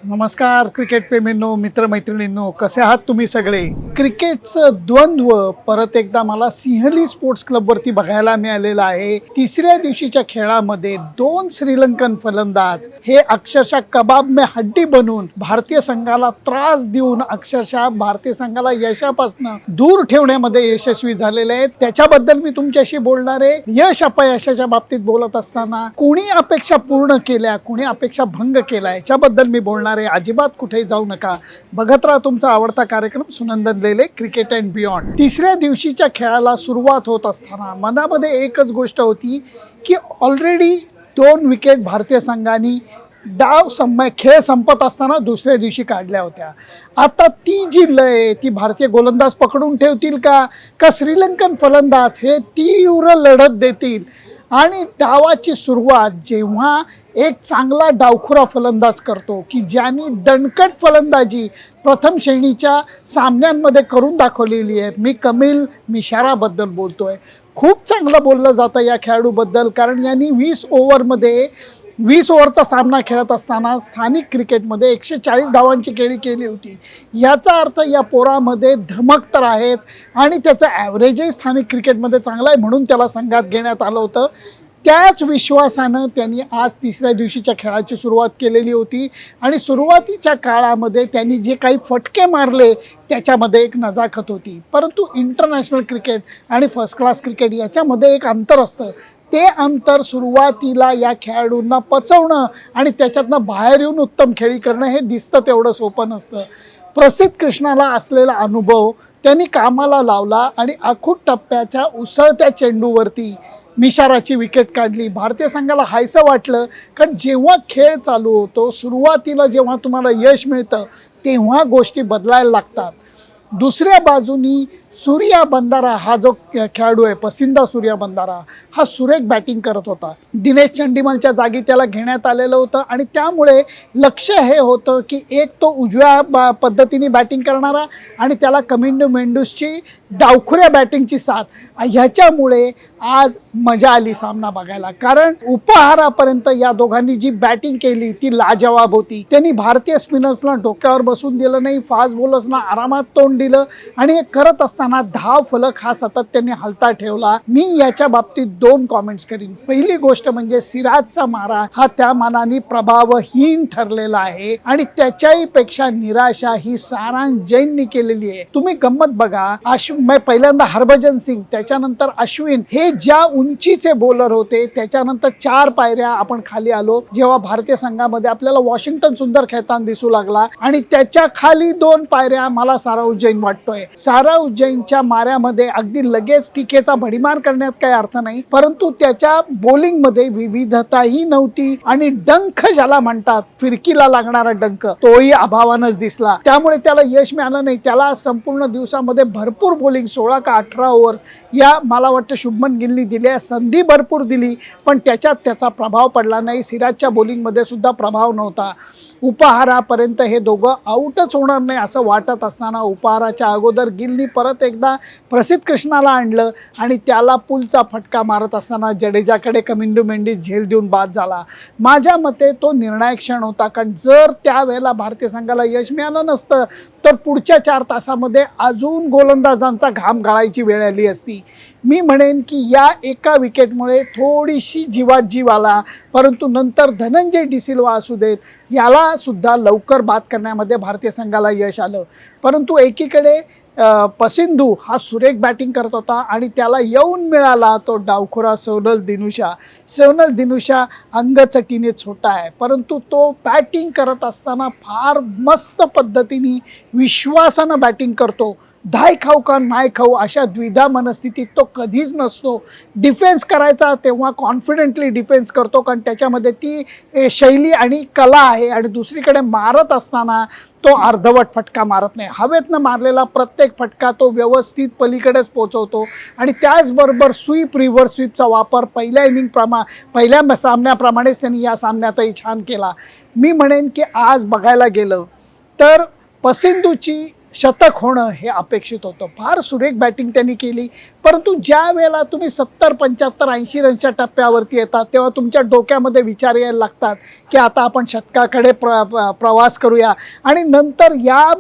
नमस्कार क्रिकेट प्रेमींनो, मित्रमैत्रिणींनो, कसे आहात तुम्ही सगळे? क्रिकेटचं द्वंद्व परत एकदा मला सिंहली स्पोर्ट्स क्लबवरती बघायला मिळालेलं आहे. तिसऱ्या दिवशीच्या खेळामध्ये दोन श्रीलंकन फलंदाज हे अक्षरशः कबाब में हड्डी बनून भारतीय संघाला त्रास देऊन अक्षरशः भारतीय संघाला यशापासून दूर ठेवण्यामध्ये यशस्वी झालेले आहेत. त्याच्याबद्दल मी तुमच्याशी बोलणार आहे. यश अपयशाच्या बाबतीत बोलत असताना कोणी अपेक्षा पूर्ण केल्या, कोणी अपेक्षा भंग केला याच्याबद्दल मी बोलणार. अजिबात कुठे जाऊ नका, बघत राहा तुमचा आवडता कार्यक्रम सुनंदन लेले क्रिकेट अँड बियॉन्ड. तिसऱ्या दिवशीच्या खेळाला सुरुवात होत असताना मनामध्ये एकच गोष्ट होती की ऑलरेडी 2 विकेट भारतीय संघाने खेळ संपत असताना दुसऱ्या दिवशी काढल्या होत्या. आता ती जी लय ती भारतीय गोलंदाज पकडून ठेवतील का श्रीलंकन फलंदाज हे तीव्र लढत देतील. आणि डावाची सुरुवात जेव्हा एक चांगला डावखुरा फलंदाज करतो की ज्यांनी दणकट फलंदाजी प्रथम श्रेणीच्या सामन्यांमध्ये करून दाखवलेली आहे. मी कमिल मिशाराबद्दल बोलतोय. खूप चांगलं बोललं जातं या खेळाडूबद्दल, कारण यांनी 20 ओव्हरचा सामना खेळत असताना स्थानिक क्रिकेटमध्ये 140 धावांची खेळी केली होती. याचा अर्थ या पोरामध्ये धमक तर आहेच आणि त्याचं ॲव्हरेजही स्थानिक क्रिकेटमध्ये चांगलं आहे, म्हणून त्याला संघात घेण्यात आलं होतं. त्याच विश्वासानं त्यांनी आज तिसऱ्या दिवशीच्या खेळाची सुरुवात केलेली होती आणि सुरुवातीच्या काळामध्ये त्यांनी जे काही फटके मारले त्याच्यामध्ये एक नजाकत होती. परंतु इंटरनॅशनल क्रिकेट आणि फर्स्ट क्लास क्रिकेट याच्यामध्ये एक अंतर असतं. ते अंतर सुरुवातीला या खेळाडूंना पचवणं आणि त्याच्यातनं बाहेर येऊन उत्तम खेळी करणं हे दिसतं तेवढं सोपं नसतं. प्रसिद्ध कृष्णाला असलेला अनुभव त्यांनी कामाला लावला आणि आखूट टप्प्याच्या उसळत्या चेंडूवरती मिशाराची विकेट काढली. भारतीय संघाला हायसं वाटलं, कारण जेव्हा खेळ चालू होतो सुरुवातीला जेव्हा तुम्हाला यश मिळतं तेव्हा गोष्टी बदलायला लागतात. दुसऱ्या बाजूनी सूर्या बंधारा हा जो खेळाडू आहे, पसिंदा सूर्या बंधारा, हा सुरेख बॅटिंग करत होता. दिनेश चंडीमलच्या जागी त्याला घेण्यात आलेलं होतं आणि त्यामुळे लक्ष हे होतं की एक तो उजव्या पद्धतीने बॅटिंग करणारा आणि त्याला कमिंडो मेंडूसची डावखुऱ्या बॅटिंगची साथ. ह्याच्यामुळे आज मजा आली सामना बघायला, कारण उपहारापर्यंत या दोघांनी जी बॅटिंग केली ती लाजवाब होती. त्यांनी भारतीय स्पिनर्सला डोक्यावर बसून दिलं नाही, फास्ट बॉलर्सना आरामात तोंड दिलं आणि हे करत असताना धाव फलक हा सतत त्यांनी हलता ठेवला. मी याच्या बाबतीत 2 कॉमेंट्स करीन. पहिली गोष्ट म्हणजे सिराजचा मारा हा त्या मानाने प्रभावहीन ठरलेला आहे आणि त्याच्याही पेक्षा निराशा ही सारांश जैननी केलेली आहे. तुम्ही गंमत बघा, पहिल्यांदा हरभजन सिंग, त्याच्यानंतर अश्विन हे ज्या उंचीचे बॉलर होते, त्याच्यानंतर 4 पायऱ्या आपण खाली आलो जेव्हा भारतीय संघामध्ये आपल्याला वॉशिंग्टन सुंदर खेळताना दिसू लागला आणि त्याच्या खाली 2 पायऱ्या मला सारा उज्जैन वाटतोय. सारा उज्जैनच्या माऱ्यामध्ये अगदी लगेच टिकेचा भडीमार करण्यात काही अर्थ नाही, परंतु त्याच्या बॉलिंग मध्ये विविधताही नव्हती आणि डंख ज्याला म्हणतात, फिरकीला लागणारा डंख, तोही अभावानच दिसला. त्यामुळे त्याला यश मिळालं नाही. त्याला संपूर्ण दिवसामध्ये भरपूर बॉलिंग 16 का 18 ओव्हर्स या मला वाटतं शुभमन गिलनी दिल्या, संधी भरपूर दिली, पण त्याच्यात त्याचा प्रभाव पडला नाही. सिराजच्या बॉलिंगमध्ये सुद्धा प्रभाव नव्हता. उपहारापर्यंत हे दोघं आऊटच होणार नाही असं वाटत असताना उपहाराच्या अगोदर गिलनी परत एकदा प्रसिद्ध कृष्णाला आणलं आणि त्याला पुलचा फटका मारत असताना जडेजाकडे कमिंडो मेंडिस झेल देऊन बाद झाला. माझ्या मते तो निर्णायक क्षण होता, कारण जर त्यावेळेला भारतीय संघाला यश मिळालं नसतं तर पुढच्या 4 तासामध्ये अजून गोलंदाजांचा घाम गाळायची वेळ आली असती. मी म्हणेन की या एका विकेटमुळे थोडीशी जीवात जीव आला, परंतु नंतर धनंजय डिसिल्वा असू देत याला सुद्धा लवकर बाद करण्यामध्ये भारतीय संघाला यश आलं. परंतु एकीकडे पसिंधू हा सुरेख बॅटिंग करत होता आणि त्याला येऊन मिळाला तो डावखुरा सोनल दिनुशा अंगचटीने छोटा आहे, परंतु तो बॅटिंग करत असताना फार मस्त पद्धतीने विश्वासानं बॅटिंग करतो. धाय खाऊ का नाही खाऊ अशा द्विधा मनस्थितीत तो कधीच नसतो. डिफेन्स करायचा तेव्हा कॉन्फिडेंटली डिफेन्स करतो, कारण त्याच्यामध्ये ती शैली आणि कला आहे. आणि दुसरीकडे मारत असताना तो अर्धवट फटका मारत नाही. हवेतनं मारलेला प्रत्येक फटका तो व्यवस्थित पलीकडेच पोचवतो आणि त्याचबरोबर रिव्हर्स स्वीपचा वापर पहिल्या सामन्याप्रमाणेच त्यांनी या सामन्यातही छान केला. मी म्हणेन की आज बघायला गेलं तर पसिंधूची शतक होणं हे अपेक्षित होतं. फार सुरेख बॅटिंग त्यांनी केली, परंतु ज्या वेळेला तुम्ही 70, 75, 80 रनच्या टप्प्यावरती येतात तेव्हा तुमच्या डोक्यामध्ये विचार यायला लागतात की आता आपण शतकाकडे प्रवास करूया. आणि नंतर या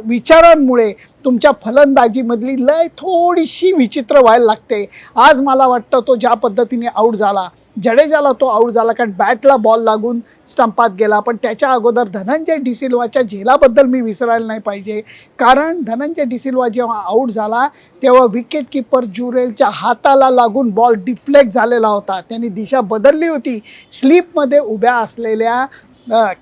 विचारांमुळे तुमच्या फलंदाजीमधली लय थोडीशी विचित्र व्हायला लागते. आज मला वाटतं तो ज्या पद्धतीने आऊट झाला, जडेजाला तो आऊट झाला कारण बॅटला बॉल लागून स्टंपात गेला. पण त्याच्या अगोदर धनंजय डिसिल्वाच्या झेलाबद्दल मी विसरायला नाही पाहिजे, कारण धनंजय डिसिल्वा जेव्हा आऊट झाला तेव्हा विकेट किपर ज्युरेलच्या हाताला लागून बॉल डिफ्लेक्ट झालेला होता. त्यांनी दिशा बदलली होती. स्लीपमध्ये उभ्या असलेल्या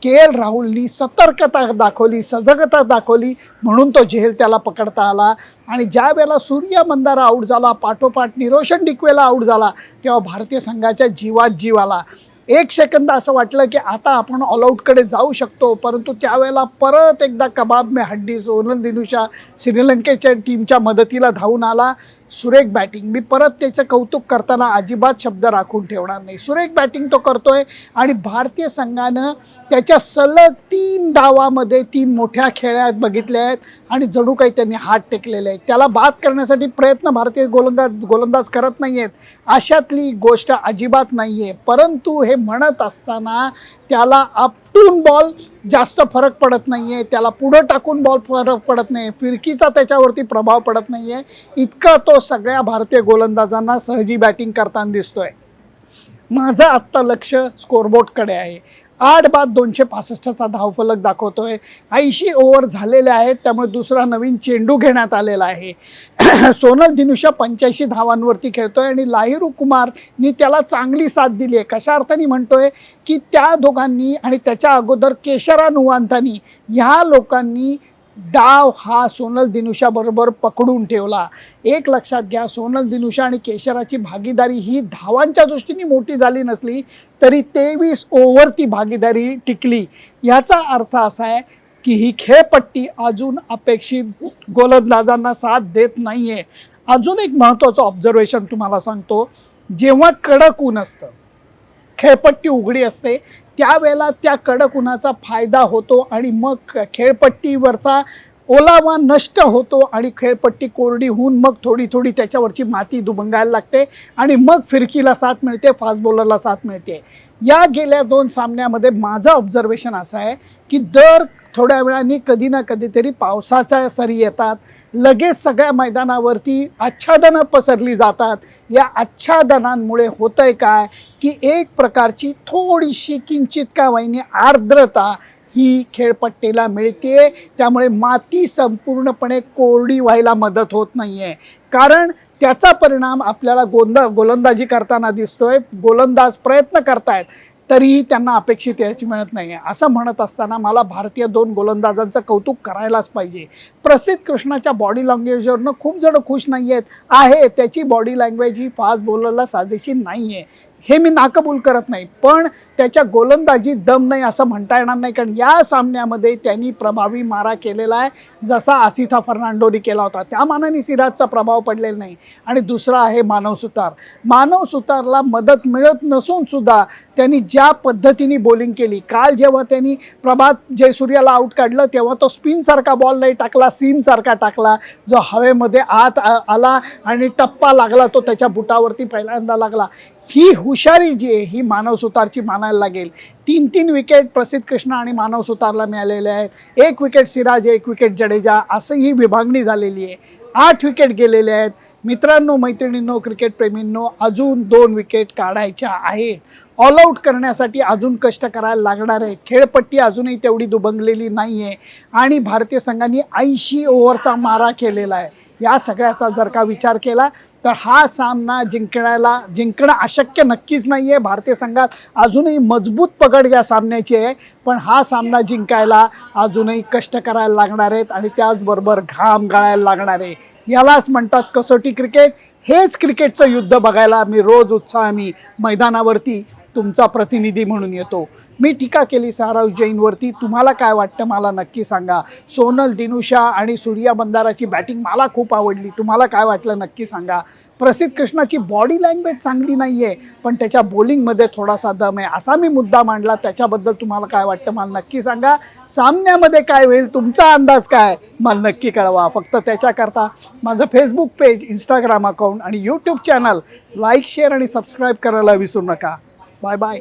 KL राहुलनी सतर्कता दाखवली, सजगता दाखवली, म्हणून तो झेल त्याला पकडता आला. आणि ज्या वेळेला सूर्य मंदारा आऊट झाला, पाठोपाठ निरोशन डिकवेला आऊट झाला, तेव्हा भारतीय संघाच्या जीवात जीव आला. एक सेकंद असं वाटलं की आता आपण ऑलआउटकडे जाऊ शकतो, परंतु त्यावेळेला परत एकदा कबाब में हड्डी सोनल दिनुशा श्रीलंकेच्या टीमच्या मदतीला धावून आला. सुरेख बॅटिंग, मी परत त्याचं कौतुक करताना अजिबात शब्द राखून ठेवणार नाही. सुरेख बॅटिंग तो करतोय आणि भारतीय संघानं त्याच्या सलग 3 डावामध्ये 3 मोठ्या खेळ्यात बघितल्या आहेत आणि जणू काही त्यांनी हात टेकलेले आहेत. त्याला बाद करण्यासाठी प्रयत्न भारतीय गोलंदाज करत नाही आहेत, अशातली गोष्ट अजिबात नाही आहे. परंतु हे म्हणत असताना त्याला आपटून बॉल जास्त फरक पडत नाही आहे, त्याला पुढं टाकून बॉल फरक पडत नाही, फिरकीचा त्याच्यावरती प्रभाव पडत नाही आहे. इतका तो सगळ्या भारतीय गोलंदाजांना सहजी बॅटिंग करताना दिसतोय. माझं आत्ता लक्ष स्कोरबोर्डकडे आहे. 8 बाद 265चा धावफलक दाखवतोय. 80 ओव्हर झालेले आहेत, त्यामुळे दुसरा नवीन चेंडू घेण्यात आलेला आहे. सोनल दिनुशा 85 धावांवरती खेळतोय आणि लाहिरू कुमारनी त्याला चांगली साथ दिली आहे. कशा अर्थाने म्हणतोय की त्या दोघांनी आणि त्याच्या अगोदर केशरान उवांतानी ह्या लोकांनी डाव हा सोनल दिनुशा बरोबर पकडून ठेवला. एक लक्षात घ्या, सोनल दिनुशा आणि केशराची भागीदारी ही धावांच्या दृष्टीने मोठी झाली नसली तरी 23 ओव्हर ती भागीदारी टिकली. याचा अर्थ असा आहे की ही खेळपट्टी अजून अपेक्षित गोलंदाजांना साथ देत नाही आहे. अजून एक महत्त्वाचं ऑब्झर्वेशन तुम्हाला सांगतो, जेव्हा कडक ऊन असतं, खेळपट्टी उघडी असते, त्यावेळेला त्या कडक उन्हाचा फायदा होतो आणि मग खेळपट्टीवरचा ओलावा नष्ट होतो आणि खेळपट्टी कोरडी होऊन मग थोडी थोडी त्याच्यावरची माती दुभंगायला लागते आणि मग फिरकीला साथ मिळते, फास्ट बॉलरला साथ मिळते. या गेल्या 2 सामन्यामध्ये माझं ऑब्झर्वेशन असं आहे की दर थोड्या वेळाने कधी ना कधीतरी पावसाच्या सरी येतात, लगेच सगळ्या मैदानावरती आच्छादनं पसरली जातात. या आच्छादनांमुळे होतंय काय की एक प्रकारची थोडीशी किंचित का वाहिनी आर्द्रता ही खेळपट्टीला मिळते, त्यामुळे माती संपूर्णपणे कोरडी व्हायला मदत होत नाही आहे. कारण त्याचा परिणाम आपल्याला गोलंदाजी करताना दिसतोय. गोलंदाज प्रयत्न करतायत तरीही त्यांना अपेक्षित याची मिळत नाही आहे. असं म्हणत असताना मला भारतीय 2 गोलंदाजांचं कौतुक करायलाच पाहिजे. प्रसिद्ध कृष्णाच्या बॉडी लँग्वेजवरनं खूप जण खुश नाही आहेत. त्याची बॉडी लँग्वेज ही फास्ट बॉलरला साजेशी नाही आहे, हे मी नाकबूल करत नाही, पण त्याच्या गोलंदाजीत दम नाही असं म्हणता येणार नाही. कारण या सामन्यामध्ये त्यांनी प्रभावी मारा केलेला आहे, जसा आसिथा फर्नांडोनी केला होता. त्या मानाने सिराजचा प्रभाव पडलेला नाही. आणि दुसरा आहे मानव सुतार. मानव सुतारला मदत मिळत नसून सुद्धा त्यांनी ज्या पद्धतीने बॉलिंग केली, काल जेव्हा त्यांनी प्रभात जयसूर्याला आऊट काढलं तेव्हा तो स्पिनसारखा बॉल नाही टाकला, सीमसारखा टाकला, जो हवेमध्ये आत आला आणि टप्पा लागला, तो त्याच्या बुटावरती पहिल्यांदा लागला. ही हुशारी जी आहे ही मानव सुतारची मानायला लागेल. 3-3 विकेट प्रसिद्ध कृष्णा आणि मानव सुतारला मिळालेले आहेत. 1 विकेट सिराज, 1 विकेट जडेजा, असं ही विभागणी झालेली आहे. 8 विकेट गेलेले आहेत. मित्रांनो, मैत्रिणींनो, क्रिकेट प्रेमींनो, अजून 2 विकेट काढायच्या आहेत. ऑल आऊट करण्यासाठी अजून कष्ट करायला लागणार आहे. खेळपट्टी अजूनही तेवढी दुभंगलेली नाही आहे आणि भारतीय संघाने 80 ओव्हरचा मारा केलेला आहे. या सगळ्याचा जर का विचार केला तर हा सामना जिंकणं अशक्य नक्कीच नाही आहे. भारतीय संघात अजूनही मजबूत पकड या सामन्याची आहे, पण हा सामना जिंकायला अजूनही कष्ट करायला लागणार आहेत आणि त्याचबरोबर घाम गाळायला लागणार आहे. यालाच म्हणतात कसोटी क्रिकेट. हेच क्रिकेटचं युद्ध बघायला मी रोज उत्साहाने मैदानावरती तुमचा प्रतिनिधी म्हणून येतो. मी टीका केली साराव जैनवरती, तुम्हाला काय वाटतं मला नक्की सांगा. सोनल, दिनुषा आणि सूर्या बंधाराची बॅटिंग मला खूप आवडली, तुम्हाला काय वाटलं नक्की सांगा. प्रसिद्ध कृष्णाची बॉडी लँग्वेज चांगली नाही आहे, पण त्याच्या बॉलिंगमध्ये थोडासा दम आहे, असा मी मुद्दा मांडला. त्याच्याबद्दल तुम्हाला काय वाटतं मला नक्की सांगा. सामन्यामध्ये काय होईल तुमचा अंदाज काय मला नक्की कळवा. फक्त त्याच्याकरता माझं फेसबुक पेज, इंस्टाग्राम अकाउंट आणि यूट्यूब चॅनल लाईक, शेअर आणि सबस्क्राईब करायला विसरू नका. Bye bye.